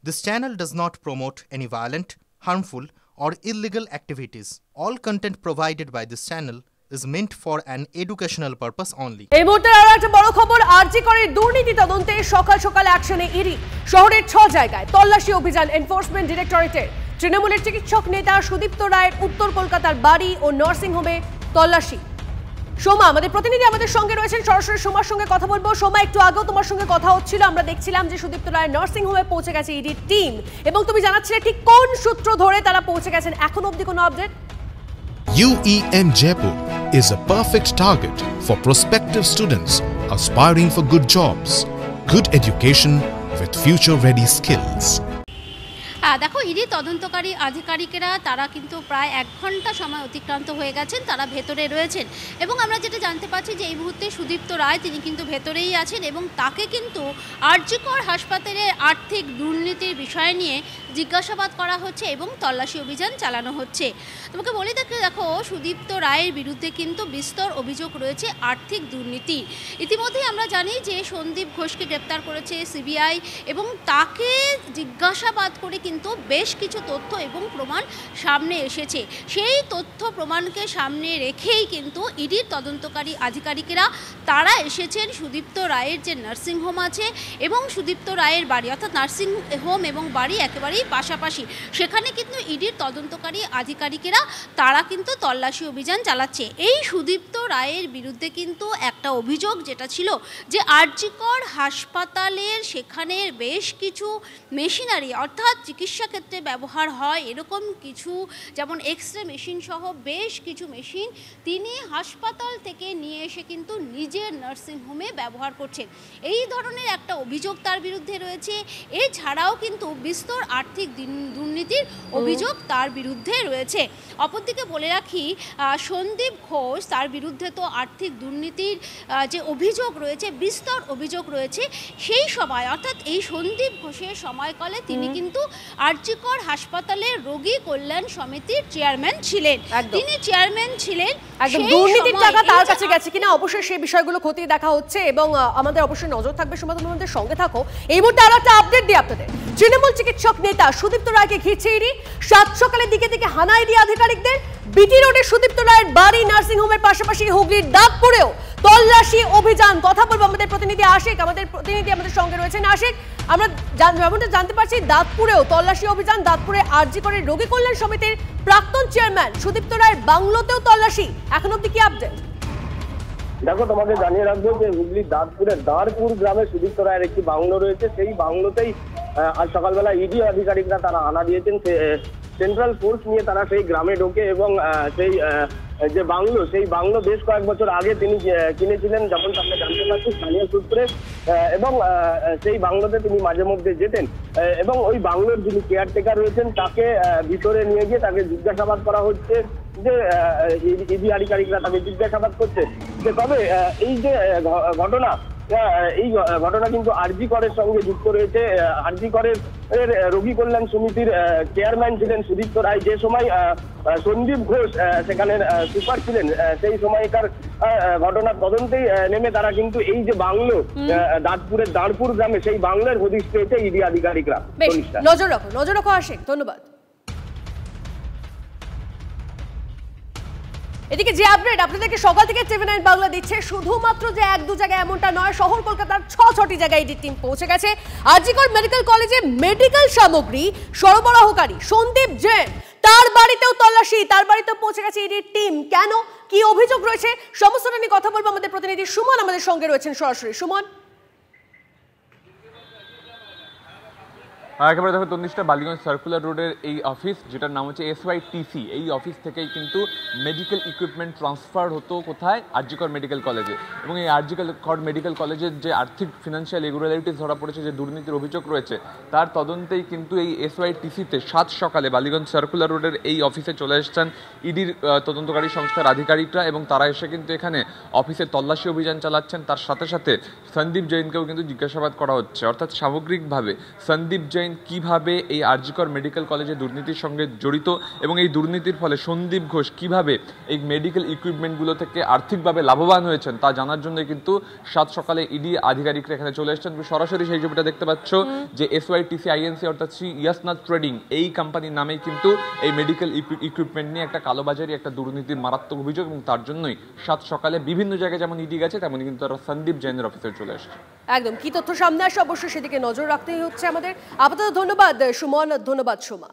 This channel does not promote any violent, harmful, or illegal activities. All content provided by this channel is meant for an educational purpose only. এই মুহূর্তে আরো একটা বড় খবর, আরজি করের দুর্নীতি তদন্তে সকাল সকাল অ্যাকশনে ইডি। শহরের 6 জায়গায় তল্লাশি অভিযান এনফোর্সমেন্ট ডিরেক্টরেটের। তৃণমূলের চিকিৎসক নেতা সুদীপ্ত রায়ের উত্তর কলকাতার বাড়ি ও নার্সিং হোমে তল্লাশি। সোমা আমাদের প্রতিনিধি আমাদের সঙ্গে রয়েছেন, সরাসরি সোমার সঙ্গে কথা বলবো। সোমা, একটু আগেও তোমার সঙ্গে কথা হচ্ছিল, আমরা দেখছিলাম যে সুদীপ্ত রায়ের নার্সিং হোমে পৌঁছে গেছে ইডির টিম, এবং তুমি জানাচ্ছিলে ঠিক কোন সূত্র ধরে তারা পৌঁছে গেছেন, এখন অবধি কোনো update? UEM Jaipur is a perfect target for prospective students aspiring for good jobs, good education with future-ready skills. দেখো, ইডি তদন্তকারী আধিকারিকেরা তারা কিন্তু প্রায় 1 ঘন্টা সময় অতিক্রান্ত হয়ে গেছেন, তারা ভেতরে রয়েছেন, এবং আমরা যেটা জানতে পারছি যে এই মুহূর্তে সুদীপ্ত রায় তিনি কিন্তু ভেতরেই আছেন, এবং তাকে কিন্তু আরজি কর হাসপাতালের আর্থিক দুর্নীতির বিষয় নিয়ে জিজ্ঞাসাবাদ করা হচ্ছে এবং তল্লাশি অভিযান চালানো হচ্ছে। তোমাকে বলে দেখো, সুদীপ্ত রায়ের বিরুদ্ধে কিন্তু বিস্তর অভিযোগ রয়েছে আর্থিক দুর্নীতি। ইতিমধ্যেই আমরা জানি যে সন্দীপ ঘোষকে গ্রেপ্তার করেছে সিবিআই, এবং তাকে জিজ্ঞাসাবাদ করে কিন্তু বেশ কিছু তথ্য এবং প্রমাণ সামনে এসেছে। সেই তথ্য প্রমাণকে সামনে রেখেই কিন্তু ইডির তদন্তকারী আধিকারিকেরা তারা এসেছেন সুদীপ্ত রায়ের যে নার্সিংহোম আছে এবং সুদীপ্ত রায়ের বাড়ি, অর্থাৎ নার্সিংহোম এবং বাড়ি একেবারেই পাশাপাশি। সেখানে কিন্তু ইডির তদন্তকারী আধিকারিকেরা তারা কিন্তু তল্লাশি অভিযান চালাচ্ছে। এই সুদীপ্ত রায়ের বিরুদ্ধে কিন্তু একটা অভিযোগ যেটা ছিল যে আরজি কর হাসপাতালের সেখানের বেশ কিছু মেশিনারি, অর্থাৎ চিকিৎসা ক্ষেত্রে ব্যবহার হয় এরকম কিছু, যেমন এক্সরে মেশিন সহ বেশ কিছু মেশিন তিনি হাসপাতাল থেকে নিয়ে এসে কিন্তু নিজের নার্সিংহোমে ব্যবহার করছেন। এই ধরনের একটা অভিযোগ তার বিরুদ্ধে রয়েছে। এছাড়াও কিন্তু বিস্তর আর্থিক দুর্নীতির অভিযোগ তার বিরুদ্ধে রয়েছে। অপরদিকে বলে রাখি, সন্দীপ ঘোষ তার বিরুদ্ধে তো আর্থিক দুর্নীতির যে অভিযোগ রয়েছে, বিস্তর অভিযোগ রয়েছে। সেই সময়, অর্থাৎ এই সন্দীপ ঘোষের সময়কালে তিনি কিন্তু আরজি কর হাসপাতালের রোগী কল্যাণ সমিতির চেয়ারম্যান ছিলেন। তিনি চেয়ারম্যান ছিলেন, একদম দুর্নীতির টাকা তার কাছে গেছে কিনা অবশ্যই সেই বিষয়গুলো খতিয়ে দেখা হচ্ছে, এবং আমাদের অবশ্যই নজর থাকবে। সময় তুমি আমাদের সঙ্গে থাকো। এই মুহূর্তে আরো একটা আপডেট দিই আপনাদের। তৃণমূল চিকিৎসক নেতা সুদীপ্ত রায়কে ঘিরছে ইডি। 7 সকালের দিকে হানা ইডি আধিকারিকদের। বিটি রোডে সুদীপ্ত রায়ের বাড়ি নার্সিংহোমের পাশাপাশি হুগলির দাঁতপুরেও তল্লাশি অভিযান। কথা বলবো আমাদের প্রতিনিধি আশিক, আমাদের সঙ্গে রয়েছেন আশিক। আমরা যেমনটা জানতে পারছি, দাঁতপুরেও তল্লাশি অভিযান। দাঁতপুরে আরজি করের রোগী কল্যাণ সমিতির প্রাক্তন চেয়ারম্যান সুদীপ্ত রায়ের বাংলোতেও তল্লাশি। এখন অব্দি কি আপডেট? দেখো, তোমাকে জানিয়ে রাখবো যে হুগলির দাঁতপুরের দাঁড়পুর গ্রামে সুদীপ্ত রায়ের একটি বাংলো রয়েছে। সেই বাংলোতেই আজ সকালবেলা ইডি আধিকারিকরা তারা হানা দিয়েছেন। সেন্ট্রাল ফোর্স নিয়ে তারা সেই গ্রামে ঢোকে, এবং সেই যে বাংলো, সেই বাংলো বেশ কয়েক বছর আগে তিনি কিনেছিলেন, যেমন আমরা জানতে পারছি স্থানীয় সূত্রে, এবং সেই বাংলোতে তিনি মাঝে মধ্যে যেতেন, এবং ওই বাংলোর যিনি কেয়ারটেকার রয়েছেন তাকে ভিতরে নিয়ে গিয়ে তাকে জিজ্ঞাসাবাদ করা হচ্ছে, যে ইডি আধিকারিকরা তাকে জিজ্ঞাসাবাদ করছে যে তবে এই যে ঘটনা, এই ঘটনা কিন্তু আরজি করের সঙ্গে যুক্ত রয়েছে। আরজি করের রোগী কল্যাণ সমিতির চেয়ারম্যান ছিলেন সুদীপ্ত রায়। যে সময় সন্দীপ ঘোষ সেখানের সুপার ছিলেন, সেই সময়কার ঘটনার তদন্তেই নেমে তারা কিন্তু এই যে বাংলো দাঁতপুরের দাঁড়পুর গ্রামে, সেই বাংলার হদিশ পেয়েছে ইডি আধিকারিকরা। নজর রাখো আশিক, ধন্যবাদ। এদিকে যে আপডেট আপনাদেরকে সকাল থেকে TV9 বাংলা দিচ্ছে, শুধুমাত্র যে 1-2 জায়গায় এমনটা নয়, শহর কলকাতার 6-6টি জায়গায় ইডি টিম পৌঁছে গেছে। আরজি কর মেডিকেল কলেজে মেডিকেল সামগ্রী সরবরাহকারী সন্দীপ জৈন, তার বাড়িতেও তল্লাশি, তার বাড়িতেও পৌঁছে গেছে ইডির টিম। কেন, কি অভিযোগ রয়েছে, সমস্তটা নিয়ে কথা বলবো। আমাদের প্রতিনিধি সুমন আমাদের সঙ্গে রয়েছেন সরাসরি। সুমন, একেবারে দেখো, তন্নিষ্ঠা, বালিগঞ্জ সার্কুলার রোডের এই অফিস, যেটার নাম হচ্ছে SYTC, এই অফিস থেকেই কিন্তু মেডিকেল ইকুইপমেন্ট ট্রান্সফার হতো কোথায়? আরজি কর মেডিকেল কলেজে। এবং এই আরজি কর মেডিকেল কলেজের যে আর্থিক ফিনান্সিয়াল ইরেগুলারিটিস ধরা পড়েছে, যে দুর্নীতির অভিযোগ রয়েছে, তার তদন্তেই কিন্তু এই SYTC-তে 7 সকালে বালিগঞ্জ সার্কুলার রোডের এই অফিসে চলে এসেছেন ইডির তদন্তকারী সংস্থার আধিকারিকরা, এবং তারা এসে কিন্তু এখানে অফিসে তল্লাশি অভিযান চালাচ্ছেন। তার সাথে সাথে সন্দীপ জৈনকেও কিন্তু জিজ্ঞাসাবাদ করা হচ্ছে, অর্থাৎ সামগ্রিকভাবে সন্দীপ জৈন কিভাবে এই আরজিকর মেডিকেল কলেজে দুর্নীতির সঙ্গে জড়িত এবং এই দুর্নীতির ফলে সন্দীপ ঘোষ কিভাবে এই মেডিকেল ইকুইপমেন্টগুলো থেকে আর্থিকভাবে লাভবান হয়েছেন তা জানার জন্য কিন্তু সাত সকালে ইডি আধিকারিকরা এখানে চলে এসেছেন। সরাসরি সেই ছবিটা দেখতে পাচ্ছ যে SYTC INC অর্থাৎ শ্রী ইয়াসনাথ ট্রেডিং এই কোম্পানির নামেই কিন্তু এই মেডিকেল ইকুইপমেন্ট নিয়ে একটা কালোবাজারি, একটা দুর্নীতির মারাত্মক অভিযোগ, এবং তার জন্যই সাত সকালে বিভিন্ন জায়গায় যেমন ইডি গেছে তেমনি কিন্তু তারা সন্দীপ জৈনের অফিসে চলে আসছে। একদম কি তথ্য সামনে আসে অবশ্যই সেদিকে নজর রাখতেই হচ্ছে আমাদের। আপাতত ধন্যবাদ সুমন, ধন্যবাদ সোমা।